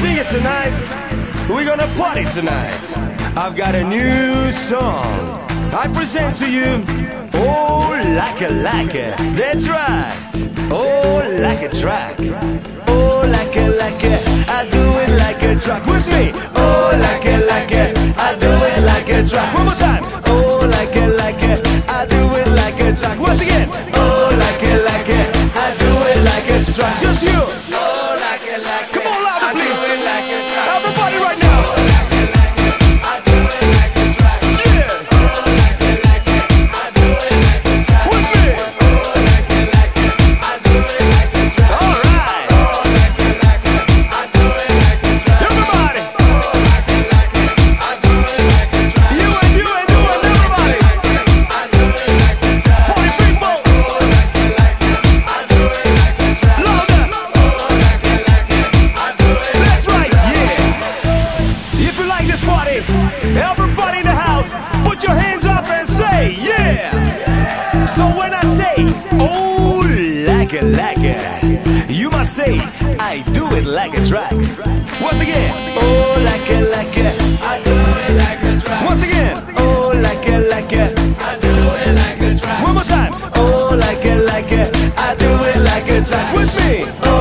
sing it tonight. We're gonna party tonight. I've got a new song I present to you. Oh, like a, that's right. Oh, like a track. Oh, like a, I do it like a track. With me. Oh, like a, I do it like a track. One more time. Oh, like a, I do it like a track. Once again. Oh, like a, I do it like a track. Just you. Oh, like a, Come on, louder, I do please. it like a track. Everybody right now. I do it like a track. Yeah. I do it like a track. With me. I do it like a track. All right. I do it like a track. Everybody. I do it like a track. You and everybody. I do it like a track. Party people. I do it like a track. Louder. I do it. That's right. Yeah. If you like this party, everybody in the house, put your hands up and say yeah. So when I say oh like a, you must say I do it like a track. Once again. Oh like a, I do it like a track. once again. Oh like a, I do it like a track. one more time. Oh like a, I do it like a track. With me.